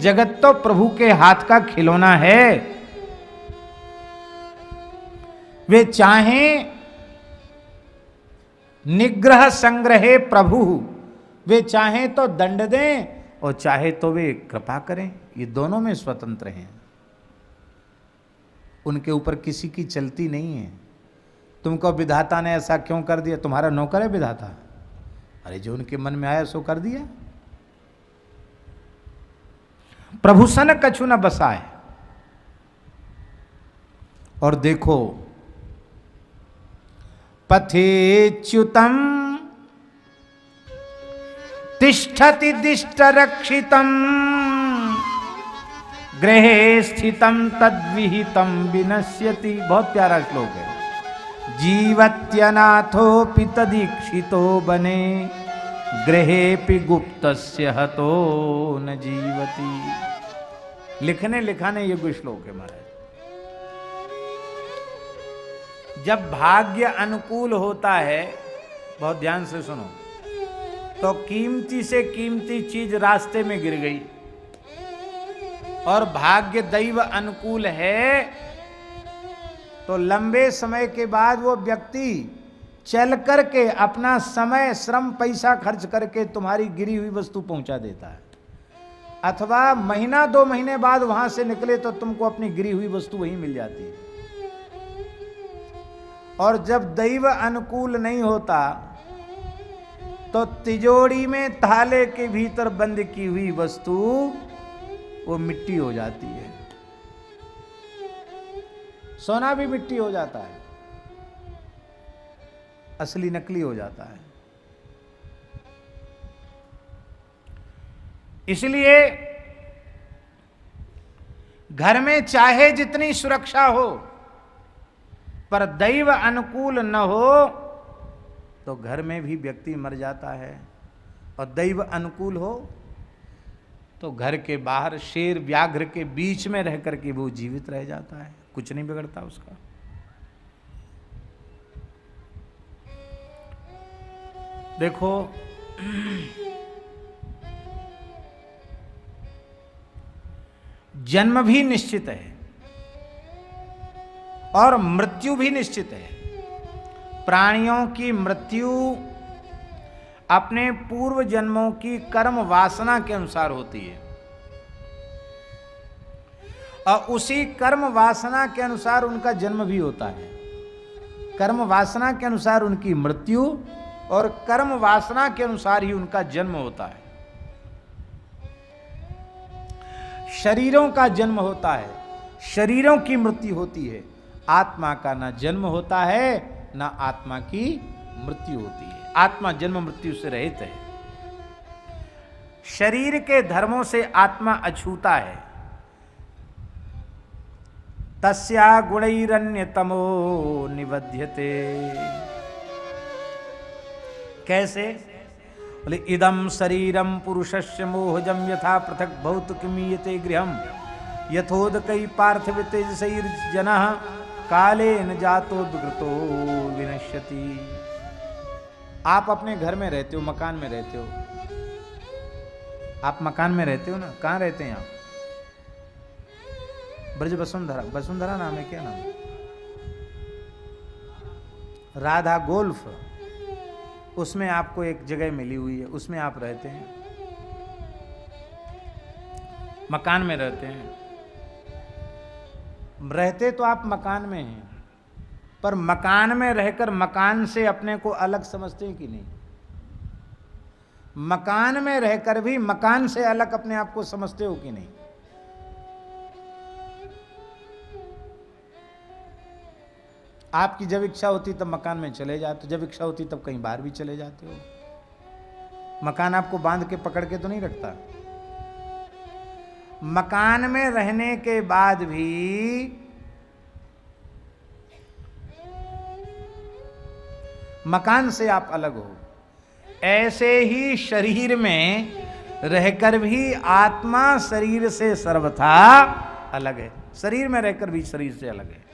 जगत तो प्रभु के हाथ का खिलौना है। वे चाहें निग्रह संग्रहे प्रभु, वे चाहें तो दंड दें और चाहे तो वे कृपा करें, ये दोनों में स्वतंत्र हैं। उनके ऊपर किसी की चलती नहीं है। तुमको विधाता ने ऐसा क्यों कर दिया, तुम्हारा नौकर है विधाता? अरे जो उनके मन में आया सो कर दिया। प्रभु सन कछु न बसाए। और देखो, पथेच्युतम तिष्ठति दिष्ट रक्षितम गृहे स्थितम तद्विहितम विनश्यति। बहुत प्यारा श्लोक है। जीवत्यनाथोपि तदीक्षितो बने गृहेपि गुप्तस्य हतो न जीवति। लिखने लिखाने योग्य श्लोक है महाराज। जब भाग्य अनुकूल होता है, बहुत ध्यान से सुनो, तो कीमती से कीमती चीज रास्ते में गिर गई, और भाग्य दैव अनुकूल है तो लंबे समय के बाद वो व्यक्ति चल करके अपना समय श्रम पैसा खर्च करके तुम्हारी गिरी हुई वस्तु पहुंचा देता है। अथवा महीना 2 महीने बाद वहां से निकले तो तुमको अपनी गिरी हुई वस्तु वहीं मिल जाती है। और जब दैव अनुकूल नहीं होता तो तिजोरी में ताले के भीतर बंद की हुई वस्तु वो मिट्टी हो जाती है। सोना भी मिट्टी हो जाता है, असली नकली हो जाता है। इसलिए घर में चाहे जितनी सुरक्षा हो, पर दैव अनुकूल न हो तो घर में भी व्यक्ति मर जाता है। और दैव अनुकूल हो तो घर के बाहर शेर व्याघ्र के बीच में रह करके वो जीवित रह जाता है, कुछ नहीं बिगड़ता उसका। देखो, जन्म भी निश्चित है और मृत्यु भी निश्चित है। प्राणियों की मृत्यु अपने पूर्व जन्मों की कर्म वासना के अनुसार होती है, और उसी कर्म वासना के अनुसार उनका जन्म भी होता है। कर्म वासना के अनुसार उनकी मृत्यु और कर्म वासना के अनुसार ही उनका जन्म होता है। शरीरों का जन्म होता है, शरीरों की मृत्यु होती है। आत्मा का ना जन्म होता है ना आत्मा की मृत्यु होती है। आत्मा जन्म मृत्यु से रहित है। शरीर के धर्मों से आत्मा अछूता है। तस्या गुणैरन्यतमो निबध्यते। कैसे? बोले इदं शरीरम पुरुषस्य मोहजम यथा पृथक भौतिकमीयते गृहम यथोदकै पार्थिव तेजसैर्जनः कालेन जातोद्गतो विनश्यति। आप अपने घर में रहते हो, मकान में रहते हो। आप मकान में रहते हो ना? कहाँ रहते हैं आप? ब्रज वसुंधरा, वसुंधरा नाम है, क्या नाम? राधा गोल्फ, उसमें आपको एक जगह मिली हुई है, उसमें आप रहते हैं, मकान में रहते हैं। रहते तो आप मकान में हैं, पर मकान में रहकर मकान से अपने को अलग समझते हैं कि नहीं? मकान में रहकर भी मकान से अलग अपने आप को समझते हो कि नहीं? आपकी जब इच्छा होती तब मकान में चले जाते, जब इच्छा होती तब कहीं बाहर भी चले जाते हो। मकान आपको बांध के पकड़ के तो नहीं रखता। मकान में रहने के बाद भी मकान से आप अलग हो। ऐसे ही शरीर में रहकर भी आत्मा शरीर से सर्वथा अलग है। शरीर में रहकर भी शरीर से अलग है।